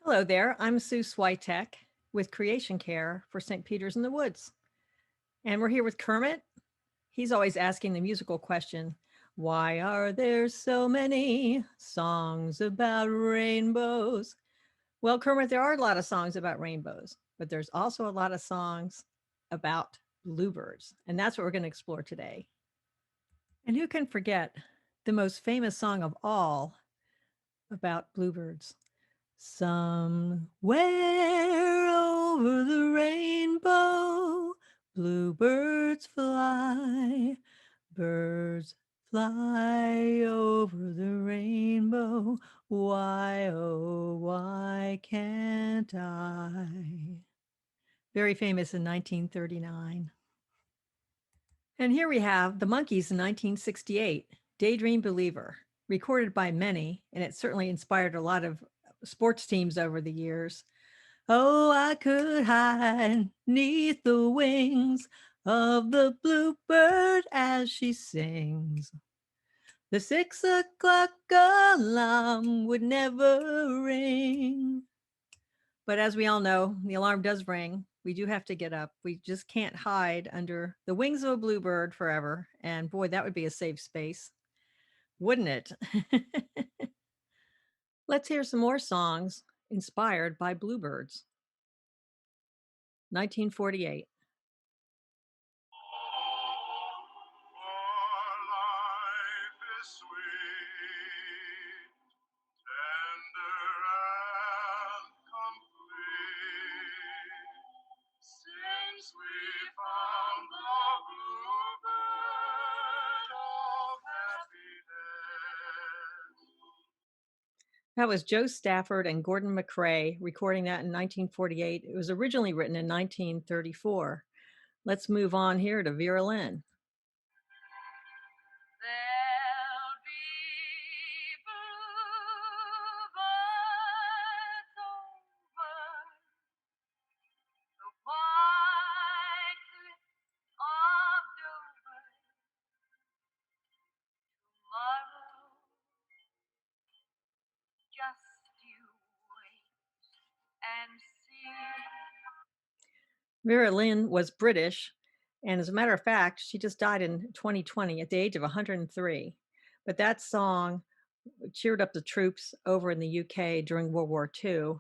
Hello there. I'm Sue Switek with Creation Care for St. Peter's in the Woods. And we're here with Kermit. He's always asking the musical question, why are there so many songs about rainbows? Well, Kermit, there are a lot of songs about rainbows, but there's also a lot of songs about bluebirds. And that's what we're going to explore today. And who can forget the most famous song of all about bluebirds? Somewhere over the rainbow, bluebirds fly, birds fly over the rainbow. Why, oh, why can't I? Very famous in 1939. And here we have the Monkees in 1968, Daydream Believer, recorded by many, and it certainly inspired a lot of sports teams over the years. Oh, I could hide neath the wings of the bluebird as she sings. The 6 o'clock alarm would never ring. But as we all know, the alarm does ring. We do have to get up. We just can't hide under the wings of a bluebird forever. And boy, that would be a safe space, wouldn't it? Let's hear some more songs inspired by bluebirds. 1948. That was Joe Stafford and Gordon McCrae recording that in 1948. It was originally written in 1934. Let's move on here to Vera Lynn. There'll be bluebirds over the white cliffs of Dover tomorrow. Just you wait and see. Vera Lynn was British, and as a matter of fact, she just died in 2020 at the age of 103. But that song cheered up the troops over in the UK during World War II.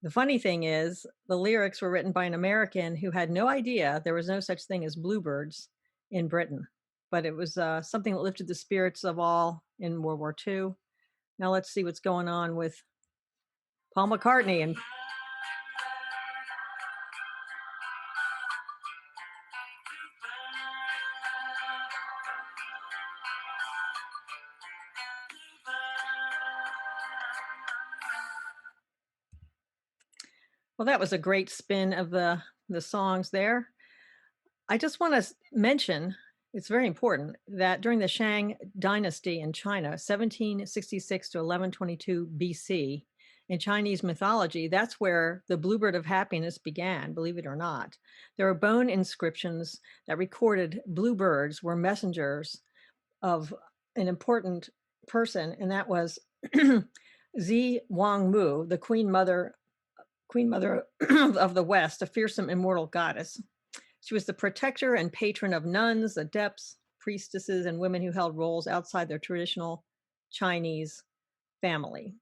The funny thing is, the lyrics were written by an American who had no idea there was no such thing as bluebirds in Britain. But it was something that lifted the spirits of all in World War II. Now let's see what's going on with Paul McCartney and well, that was a great spin of the songs there. I just want to mention it's very important that during the Shang dynasty in China, 1766 to 1122 BC, in Chinese mythology, that's where the Bluebird of Happiness began, believe it or not. There are bone inscriptions that recorded bluebirds were messengers of an important person, and that was Zi Wangmu, the Queen Mother of the West, a fearsome immortal goddess. She was the protector and patron of nuns, adepts, priestesses, and women who held roles outside their traditional Chinese family.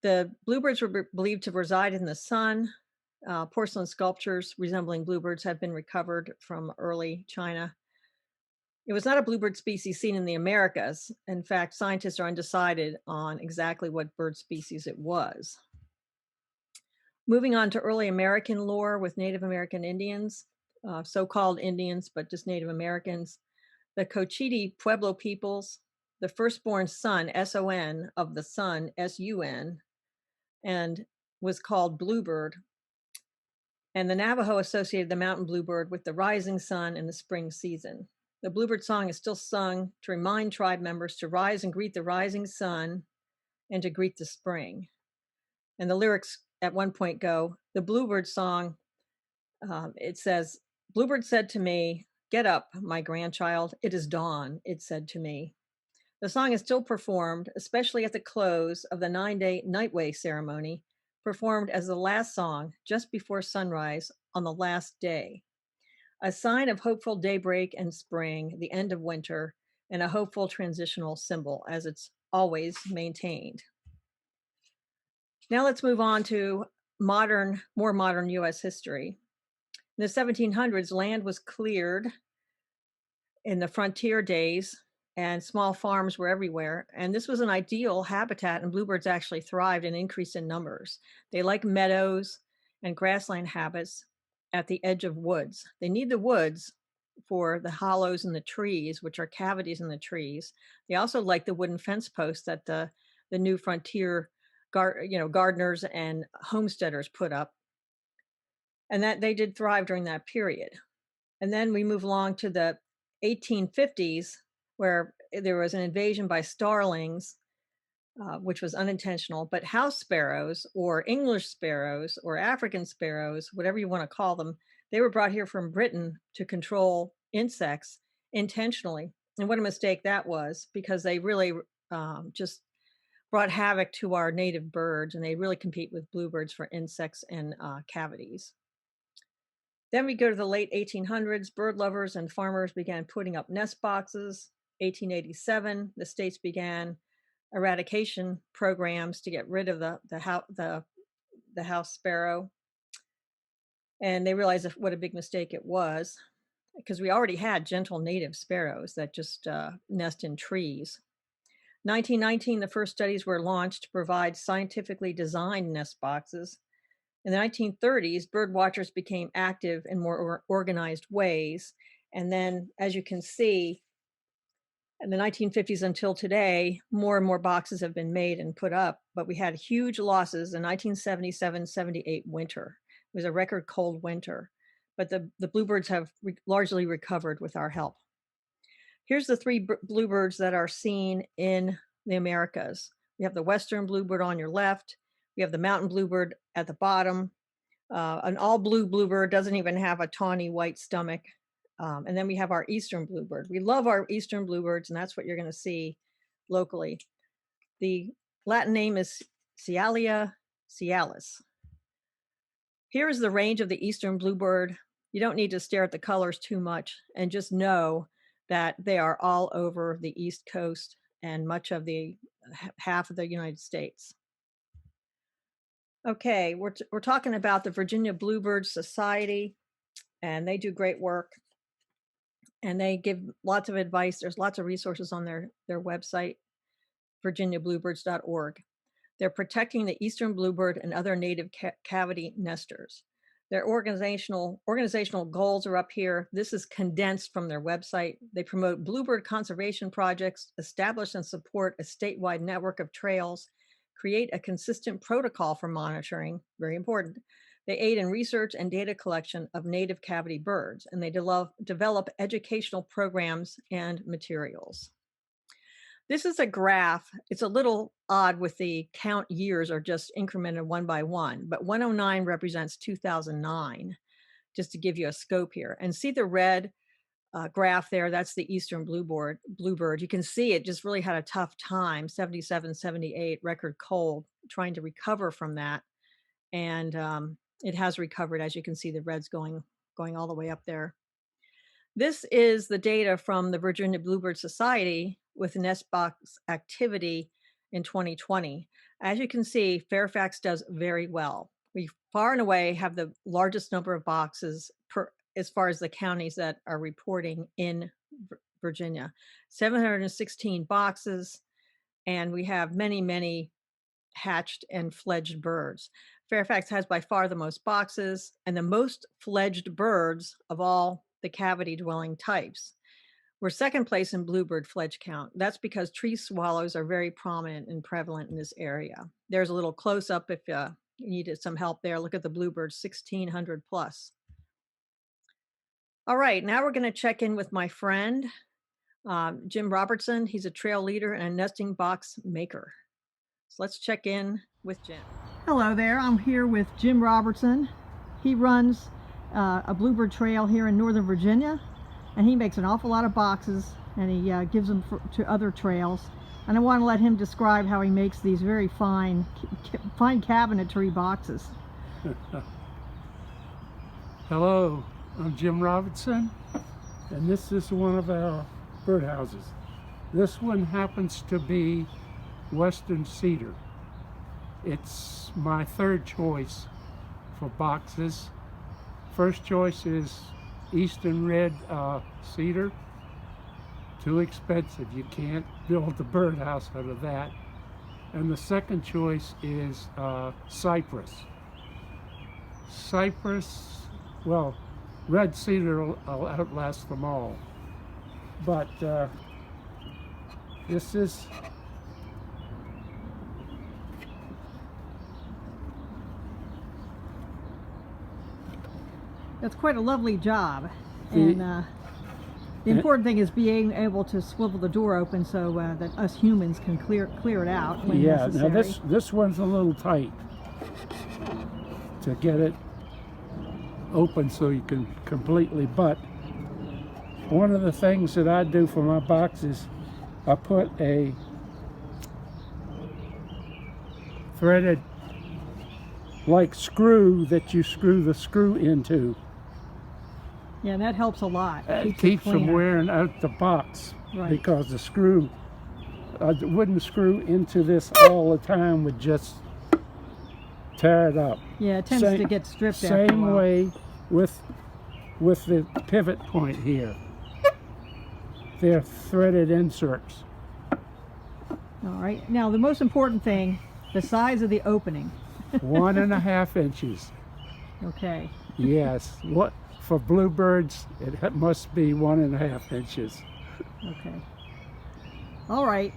The bluebirds were believed to reside in the sun. Porcelain sculptures resembling bluebirds have been recovered from early China. It was not a bluebird species seen in the Americas. In fact, scientists are undecided on exactly what bird species it was. Moving on to early American lore with Native American Indians, so-called Indians, but just Native Americans. The Cochiti Pueblo peoples, the firstborn son, S-O-N, of the sun, S-U-N, and was called Bluebird. And the Navajo associated the mountain bluebird with the rising sun in the spring season. The Bluebird song is still sung to remind tribe members to rise and greet the rising sun and to greet the spring. And the lyrics at one point go, the Bluebird song, it says, Bluebird said to me, get up, my grandchild, it is dawn, it said to me. The song is still performed, especially at the close of the 9-day Nightway ceremony, performed as the last song just before sunrise on the last day, a sign of hopeful daybreak and spring, the end of winter, and a hopeful transitional symbol as it's always maintained. Now let's move on to more modern US history. In the 1700s, land was cleared in the frontier days and small farms were everywhere. And this was an ideal habitat, and bluebirds actually thrived and increased in numbers. They like meadows and grassland habits at the edge of woods. They need the woods for the hollows in the trees, which are cavities in the trees. They also like the wooden fence posts that the new frontier gardeners and homesteaders put up, and that they did thrive during that period. And then we move along to the 1850s, where there was an invasion by starlings, which was unintentional, but house sparrows or English sparrows or African sparrows, whatever you want to call them, they were brought here from Britain to control insects intentionally. And what a mistake that was, because they really just brought havoc to our native birds, and they really compete with bluebirds for insects and cavities. Then we go to the late 1800s. Bird lovers and farmers began putting up nest boxes. 1887, the states began eradication programs to get rid of the house sparrow, and they realized what a big mistake it was, because we already had gentle native sparrows that just nest in trees. 1919, the first studies were launched to provide scientifically designed nest boxes. In the 1930s, bird watchers became active in more organized ways. And then, as you can see, in the 1950s until today, more and more boxes have been made and put up, but we had huge losses in 1977-78 winter. It was a record cold winter, but the bluebirds have largely recovered with our help. Here's the three bluebirds that are seen in the Americas. We have the western bluebird on your left. We have the mountain bluebird at the bottom. An all blue bluebird doesn't even have a tawny white stomach. And then we have our eastern bluebird. We love our eastern bluebirds, and that's what you're going to see locally. The Latin name is Cialia cialis. Here is the range of the eastern bluebird. You don't need to stare at the colors too much, and just know that they are all over the East Coast and much of the half of the United States. Okay, we're talking about the Virginia Bluebird Society, and they do great work, and they give lots of advice. There's lots of resources on their website, virginiabluebirds.org. They're protecting the eastern bluebird and other native cavity nesters. Their organizational goals are up here. This is condensed from their website. They promote bluebird conservation projects, establish and support a statewide network of trails, create a consistent protocol for monitoring, very important. They aid in research and data collection of native cavity birds, and they develop educational programs and materials. This is a graph. It's a little odd with the count years are just incremented one by one, but 109 represents 2009, just to give you a scope here. And see the red graph there, that's the eastern bluebird. You can see it just really had a tough time, 77, 78, record cold, trying to recover from that. And it has recovered, as you can see the reds going all the way up there. This is the data from the Virginia Bluebird Society with nest box activity in 2020. As you can see, Fairfax does very well. We far and away have the largest number of boxes as far as the counties that are reporting in Virginia. 716 boxes, and we have many, many hatched and fledged birds. Fairfax has by far the most boxes and the most fledged birds of all the cavity dwelling types. We're second place in bluebird fledge count. That's because tree swallows are very prominent and prevalent in this area. There's a little close up if you needed some help there. Look at the bluebirds, 1,600 plus. All right, now we're going to check in with my friend, Jim Robertson. He's a trail leader and a nesting box maker. So let's check in with Jim. Hello there, I'm here with Jim Robertson. He runs a bluebird trail here in Northern Virginia, and he makes an awful lot of boxes, and he gives them to other trails. And I want to let him describe how he makes these very fine cabinetry boxes. Hello, I'm Jim Robinson, and this is one of our birdhouses. This one happens to be Western cedar. It's my third choice for boxes. First choice is Eastern red cedar. Too expensive. You can't build a birdhouse out of that. And the second choice is cypress. Cypress, well, red cedar will outlast them all. But this is That's quite a lovely job. The- And the important thing is being able to swivel the door open so that us humans can clear it out when yeah. necessary. Now this one's a little tight to get it open so you can completely. But one of the things that I do for my boxes, I put a threaded like screw that you screw the screw into. Yeah, that helps a lot. It keeps from cleaner. wearing out the box, Right. because the screw, the wooden screw into this all the time would just tear it up. Yeah, it tends to get stripped after a Same while. way with the pivot point here. They're threaded inserts. All right. Now, the most important thing, the size of the opening. 1.5 inches. Okay. Yes. What for bluebirds? It must be 1.5 inches. Okay. All right.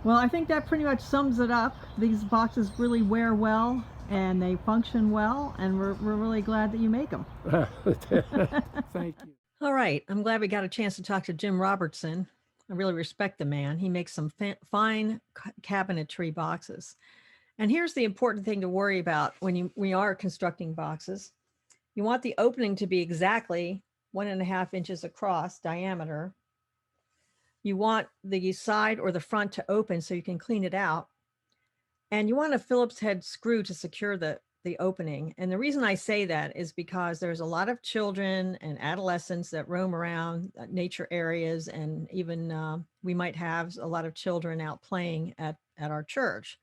Well, I think that pretty much sums it up. These boxes really wear well and they function well, and we're really glad that you make them. Thank you. All right. I'm glad we got a chance to talk to Jim Robertson. I really respect the man. He makes some fine cabinetry boxes. And here's the important thing to worry about when we are constructing boxes. You want the opening to be exactly 1.5 inches across diameter. You want the side or the front to open so you can clean it out. And you want a Phillips head screw to secure the opening. And the reason I say that is because there's a lot of children and adolescents that roam around nature areas, and even we might have a lot of children out playing at our church.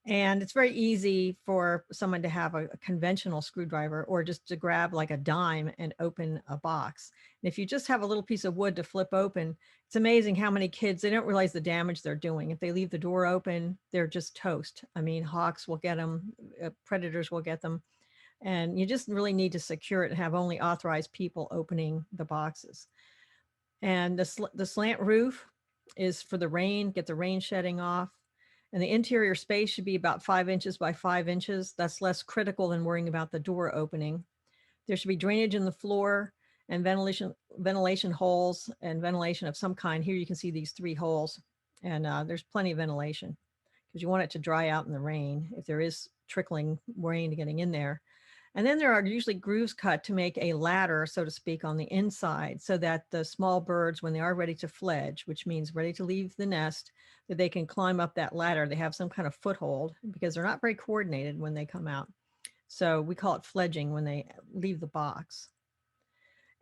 And it's very easy for someone to have a conventional screwdriver or just to grab like a dime and open a box. And if you just have a little piece of wood to flip open, it's amazing how many kids, they don't realize the damage they're doing. If they leave the door open, they're just toast. I mean, hawks will get them, predators will get them. And you just really need to secure it and have only authorized people opening the boxes. And the slant roof is for the rain, get the rain shedding off. And the interior space should be about 5 inches by 5 inches. That's less critical than worrying about the door opening. There should be drainage in the floor and ventilation holes and ventilation of some kind. Here you can see these 3 holes, and there's plenty of ventilation because you want it to dry out in the rain if there is trickling rain getting in there. And then there are usually grooves cut to make a ladder, so to speak, on the inside so that the small birds, when they are ready to fledge, which means ready to leave the nest, that they can climb up that ladder. They have some kind of foothold because they're not very coordinated when they come out. So we call it fledging when they leave the box.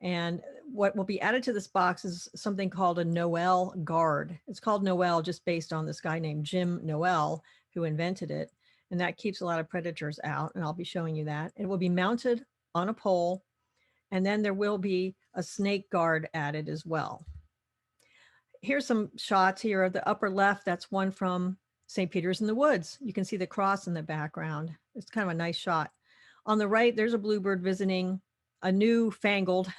And what will be added to this box is something called a Noel guard. It's called Noel just based on this guy named Jim Noel who invented it. And that keeps a lot of predators out. And I'll be showing you that. It will be mounted on a pole. And then there will be a snake guard added as well. Here's some shots here. The upper left, that's one from St. Peter's in the Woods. You can see the cross in the background. It's kind of a nice shot. On the right, there's a bluebird visiting a new fangled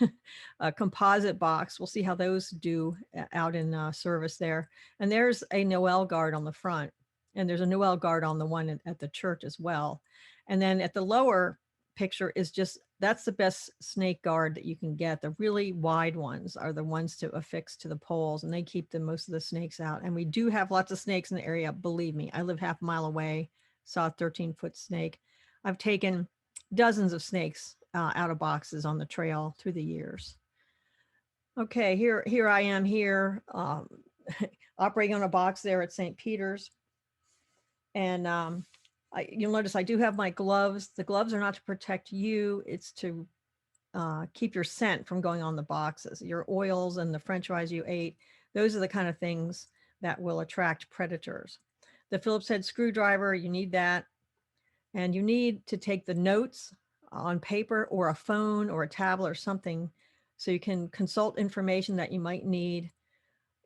composite box. We'll see how those do out in service there. And there's a Noel guard on the front. And there's a Noel guard on the one at the church as well. And then at the lower picture is just, that's the best snake guard that you can get. The really wide ones are the ones to affix to the poles, and they keep most of the snakes out. And we do have lots of snakes in the area. Believe me, I live half a mile away, saw a 13-foot snake. I've taken dozens of snakes out of boxes on the trail through the years. Okay, here I am here. operating on a box there at St. Peter's. And you'll notice I do have my gloves. The gloves are not to protect you, it's to keep your scent from going on the boxes. Your oils and the french fries you ate, those are the kind of things that will attract predators. The Phillips head screwdriver, you need that. And you need to take the notes on paper or a phone or a tablet or something so you can consult information that you might need,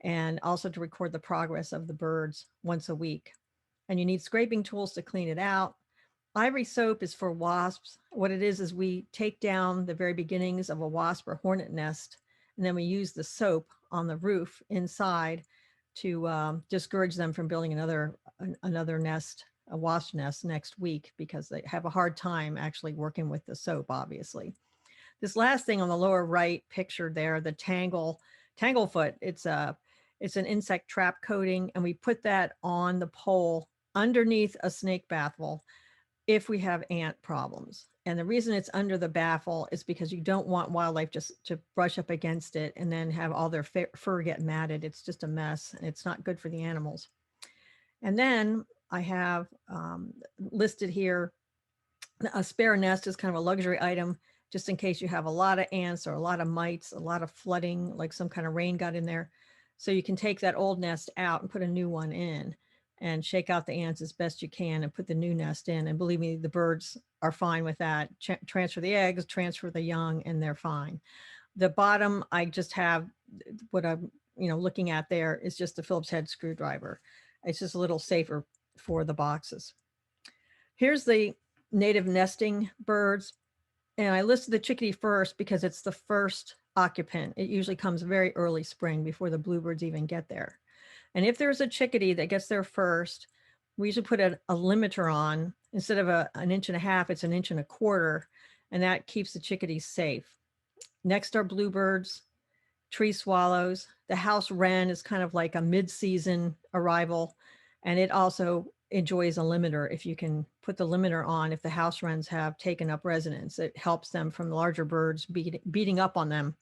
and also to record the progress of the birds once a week. And you need scraping tools to clean it out. Ivory soap is for wasps. What it is we take down the very beginnings of a wasp or hornet nest, and then we use the soap on the roof inside to discourage them from building another nest, a wasp nest next week, because they have a hard time actually working with the soap, obviously. This last thing on the lower right picture there, the tanglefoot, it's an insect trap coating, and we put that on the pole underneath a snake baffle if we have ant problems. And the reason it's under the baffle is because you don't want wildlife just to brush up against it and then have all their fur get matted. It's just a mess, and it's not good for the animals. And then I have listed here a spare nest is kind of a luxury item, just in case you have a lot of ants or a lot of mites, a lot of flooding, like some kind of rain got in there. So you can take that old nest out and put a new one in and shake out the ants as best you can and put the new nest in. And believe me, the birds are fine with that. Transfer the eggs, transfer the young, and they're fine. The bottom, I just have what I'm looking at there is just the Phillips head screwdriver. It's just a little safer for the boxes. Here's the native nesting birds. And I listed the chickadee first because it's the first occupant. It usually comes very early spring before the bluebirds even get there. And if there's a chickadee that gets there first, we usually put a limiter on. Instead of an inch and a half, it's an inch and a quarter, and that keeps the chickadees safe. Next are bluebirds, tree swallows. The house wren is kind of like a mid-season arrival, and it also enjoys a limiter. If you can put the limiter on, if the house wrens have taken up residence, it helps them from the larger birds beating up on them.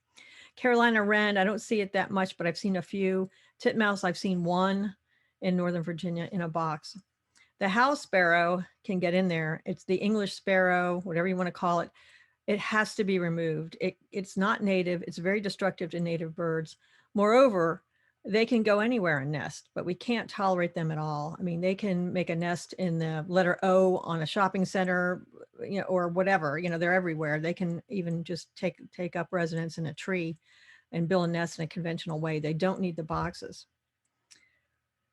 Carolina wren, I don't see it that much, but I've seen a few. Titmouse, I've seen one in Northern Virginia in a box. The house sparrow can get in there. It's the English sparrow, whatever you want to call it. It has to be removed. It's not native. It's very destructive to native birds. Moreover, they can go anywhere and nest, but we can't tolerate them at all. I mean, they can make a nest in the letter O on a shopping center, or whatever. They're everywhere. They can even just take up residence in a tree and build a nest in a conventional way. They don't need the boxes.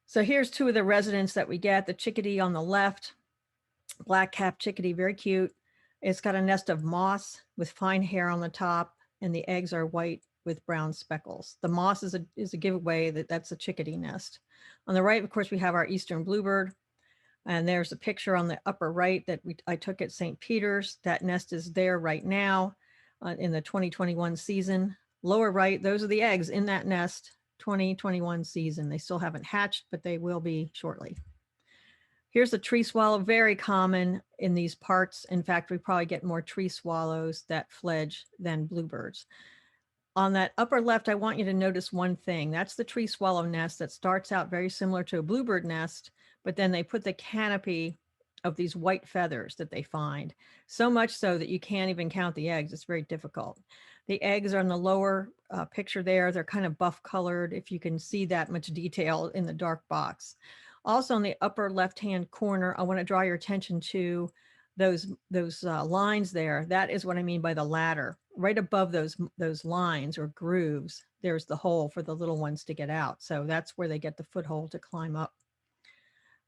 So here's two of the residents that we get. The chickadee on the left, black-capped chickadee, very cute. It's got a nest of moss with fine hair on the top, and the eggs are white with brown speckles. The moss is a giveaway that that's a chickadee nest. On the right, of course, we have our eastern bluebird, and there's a picture on the upper right that I took at St. Peter's. That nest is there right now in the 2021 season. Lower right, those are the eggs in that nest, 2021 season. They still haven't hatched, but they will be shortly. Here's the tree swallow, very common in these parts. In fact, we probably get more tree swallows that fledge than bluebirds. On that upper left, I want you to notice one thing. That's the tree swallow nest that starts out very similar to a bluebird nest, but then they put the canopy of these white feathers that they find, so much so that you can't even count the eggs. It's very difficult. The eggs are in the lower picture there. They're kind of buff colored, if you can see that much detail in the dark box. Also in the upper left-hand corner, I want to draw your attention to those lines there. That is what I mean by the ladder. Right above those lines or grooves, there's the hole for the little ones to get out. So that's where they get the foothold to climb up.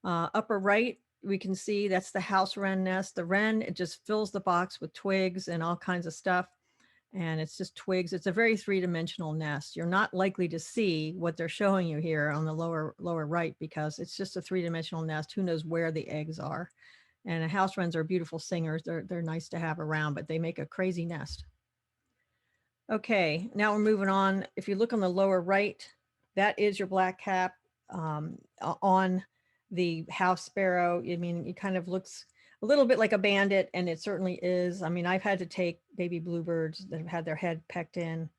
Upper right, we can see that's the house wren nest. The wren, it just fills the box with twigs and all kinds of stuff. And it's just twigs. It's a very three-dimensional nest. You're not likely to see what they're showing you here on the lower right, because it's just a three-dimensional nest. Who knows where the eggs are? And house wrens are beautiful singers. They're nice to have around, but they make a crazy nest. Okay, now we're moving on. If you look on the lower right, that is your black cap on the house sparrow. I mean, it kind of looks a little bit like a bandit, and it certainly is. I mean, I've had to take baby bluebirds that have had their head pecked in,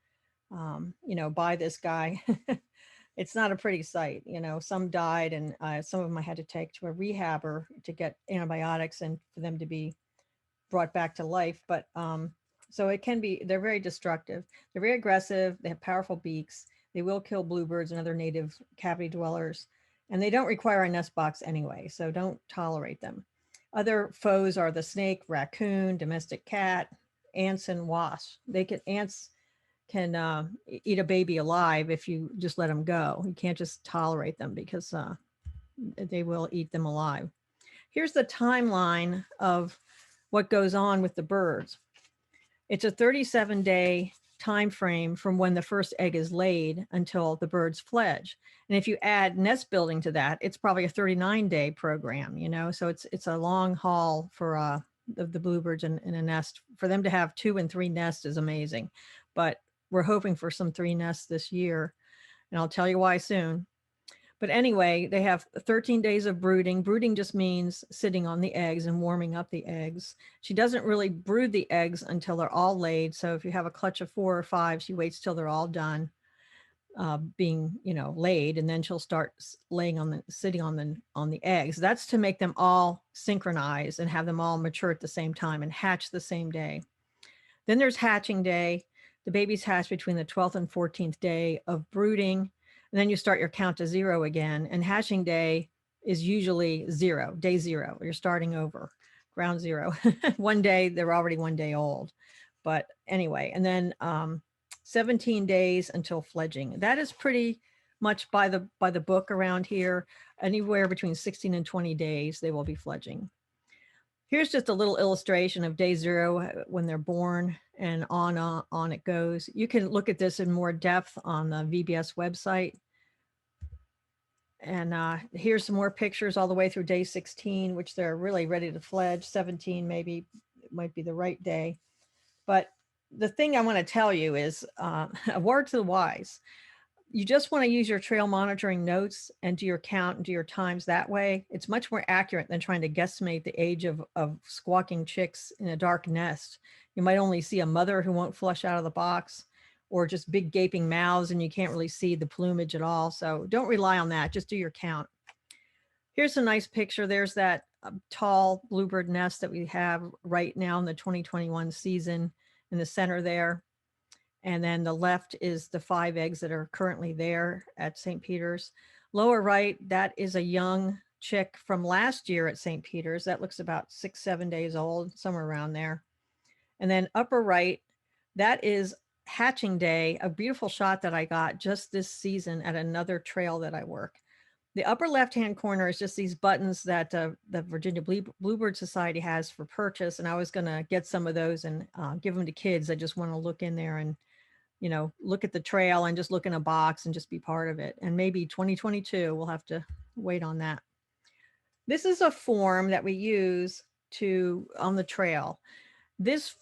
by this guy It's not a pretty sight. You know, some died, and some of them I had to take to a rehabber to get antibiotics and for them to be brought back to life. But so it can be, they're very destructive. They're very aggressive. They have powerful beaks. They will kill bluebirds and other native cavity dwellers. And they don't require a nest box anyway, so don't tolerate them. Other foes are the snake, raccoon, domestic cat, ants, and wasps. Ants can eat a baby alive if you just let them go. You can't just tolerate them because they will eat them alive. Here's the timeline of what goes on with the birds. It's a 37-day time frame from when the first egg is laid until the birds fledge. And if you add nest building to that, it's probably a 39-day program, you know, so it's a long haul for the bluebirds in a nest. For them to have 2 and 3 nests is amazing, but we're hoping for some 3 nests this year, and I'll tell you why soon. But anyway, they have 13 days of brooding. Brooding just means sitting on the eggs and warming up the eggs. She doesn't really brood the eggs until they're all laid. So if you have a clutch of 4 or 5, she waits till they're all done being, you know, laid, and then she'll start laying on the sitting on the eggs. That's to make them all synchronize and have them all mature at the same time and hatch the same day. Then there's hatching day. The babies hatch between the 12th and 14th day of brooding. And then you start your count to 0 again. And hatching day is usually 0, day 0. You're starting over, ground 0. One day, they're already 1 day old. But anyway, and then 17 days until fledging. That is pretty much by the book around here. Anywhere between 16 and 20 days, they will be fledging. Here's just a little illustration of day 0 when they're born, and on it goes. You can look at this in more depth on the VBS website. And here's some more pictures all the way through day 16, which they're really ready to fledge. 17 maybe it might be the right day. But the thing I want to tell you is a word to the wise. You just want to use your trail monitoring notes and do your count and do your times that way. It's much more accurate than trying to guesstimate the age of squawking chicks in a dark nest. You might only see a mother who won't flush out of the box, or just big gaping mouths, and you can't really see the plumage at all. So don't rely on that. Just do your count. Here's a nice picture. There's that tall bluebird nest that we have right now in the 2021 season in the center there. And then the left is the 5 eggs that are currently there at St. Peter's. Lower right, that is a young chick from last year at St. Peter's. That looks about 6, 7 days old, somewhere around there. And then upper right, that is hatching day, a beautiful shot that I got just this season at another trail that I work. The upper left-hand corner is just these buttons that the Virginia Bluebird Society has for purchase. And I was going to get some of those and give them to kids that just want to look in there and, you know, look at the trail and just look in a box and just be part of it. And maybe 2022, we'll have to wait on that. This is a form that we use on the trail. This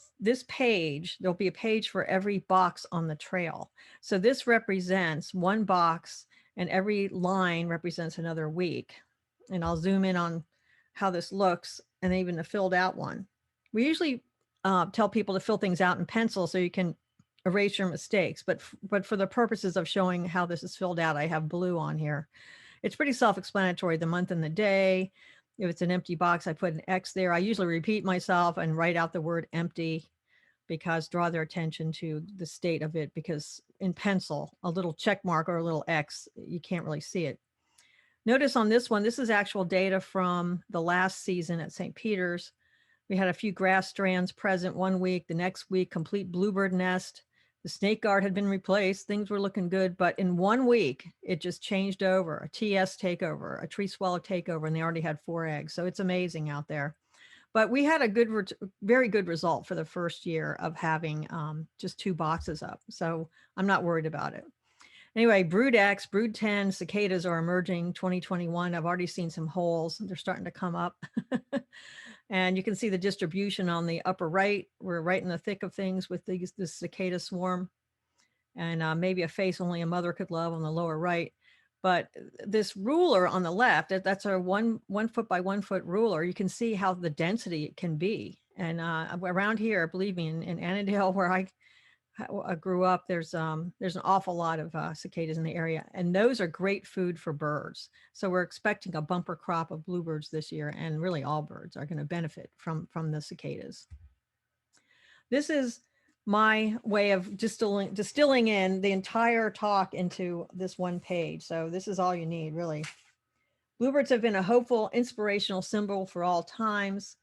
page, there'll be a page for every box on the trail. So this represents 1 box, and every line represents another week. And I'll zoom in on how this looks, and even a filled out one. We usually tell people to fill things out in pencil so you can erase your mistakes. But for the purposes of showing how this is filled out, I have blue on here. It's pretty self-explanatory, the month and the day. If it's an empty box, I put an X there. I usually repeat myself and write out the word empty, because draw their attention to the state of it, because in pencil, a little check mark or a little X, you can't really see it. Notice on this one, this is actual data from the last season at St. Peter's. We had a few grass strands present 1 week. The next week, complete bluebird nest. The snake guard had been replaced. Things were looking good. But in 1 week, it just changed over. A TS takeover, a tree swallow takeover, and they already had 4 eggs. So it's amazing out there. But we had a very good result for the first year of having just 2 boxes up. So I'm not worried about it. Anyway, brood X, brood 10, cicadas are emerging 2021. I've already seen some holes. They're starting to come up. And you can see the distribution on the upper right. We're right in the thick of things with this cicada swarm. And maybe a face only a mother could love on the lower right. But this ruler on the left, that's a 1 foot by 1 foot ruler. You can see how the density it can be. And around here, believe me, in Annandale, where grew up, there's an awful lot of cicadas in the area, and those are great food for birds. So we're expecting a bumper crop of bluebirds this year, and really all birds are going to benefit from the cicadas. This is my way of distilling in the entire talk into this one page. So this is all you need, really. Bluebirds have been a hopeful, inspirational symbol for all times.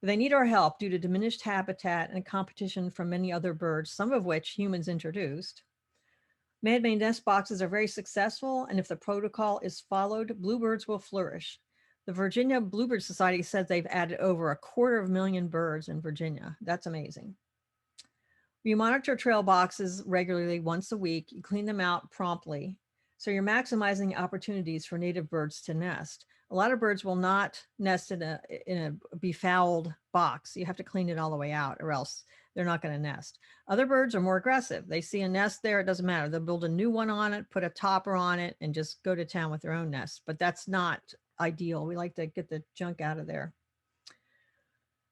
They need our help due to diminished habitat and competition from many other birds, some of which humans introduced. Man-made nest boxes are very successful, and if the protocol is followed, bluebirds will flourish. The Virginia Bluebird Society says they've added over 250,000 birds in Virginia. That's amazing. You monitor trail boxes regularly once a week. You clean them out promptly. So you're maximizing opportunities for native birds to nest. A lot of birds will not nest in a befouled box. You have to clean it all the way out, or else they're not going to nest. Other birds are more aggressive. They see a nest there, it doesn't matter. They'll build a new one on it, put a topper on it, and just go to town with their own nest. But that's not ideal. We like to get the junk out of there.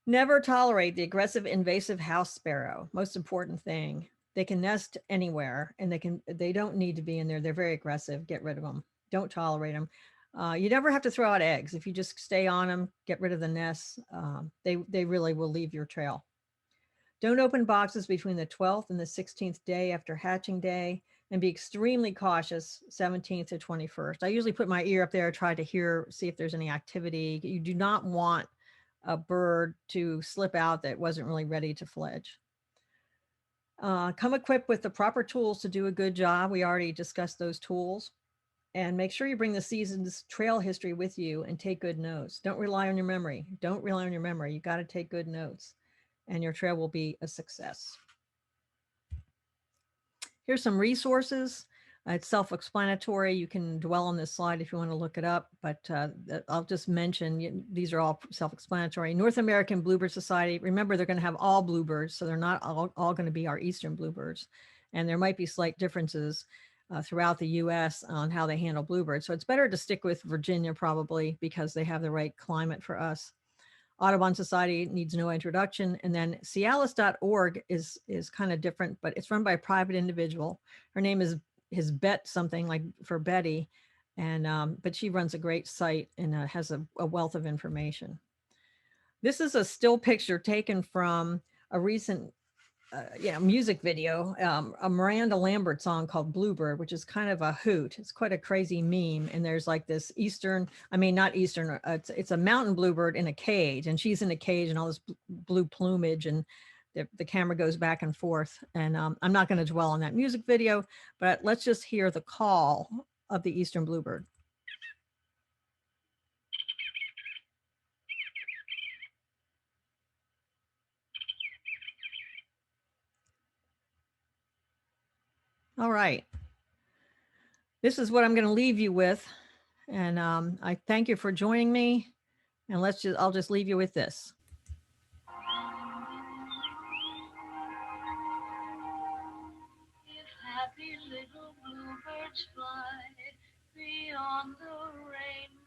Never tolerate the aggressive invasive house sparrow. Most important thing. They can nest anywhere, and they don't need to be in there. They're very aggressive. Get rid of them. Don't tolerate them. You never have to throw out eggs. If you just stay on them, get rid of the nests, they really will leave your trail. Don't open boxes between the 12th and the 16th day after hatching day, and be extremely cautious 17th to 21st. I usually put my ear up there, try to see if there's any activity. You do not want a bird to slip out that wasn't really ready to fledge. Come equipped with the proper tools to do a good job. We already discussed those tools. And make sure you bring the season's trail history with you and take good notes. Don't rely on your memory. Don't rely on your memory. You got to take good notes, and your trail will be a success. Here's some resources. It's self-explanatory. You can dwell on this slide if you want to look it up, but I'll just mention these are all self-explanatory. North American Bluebird Society. Remember, they're going to have all bluebirds, so they're not all going to be our eastern bluebirds, and there might be slight differences throughout the U.S. on how they handle bluebirds. So it's better to stick with Virginia probably because they have the right climate for us. Audubon Society needs no introduction. And then Cialis.org is kind of different, but it's run by a private individual. Her name is Bet something, like for Betty. And but she runs a great site and has a wealth of information. This is a still picture taken from a recent music video, a Miranda Lambert song called Bluebird, which is kind of a hoot. It's quite a crazy meme. And there's like this not Eastern, it's a mountain bluebird in a cage, and she's in a cage and all this blue plumage, and the camera goes back and forth. And I'm not going to dwell on that music video, but let's just hear the call of the Eastern bluebird. All right. This is what I'm going to leave you with. And I thank you for joining me. And I'll just leave you with this. If happy little bluebirds fly beyond the rainbow.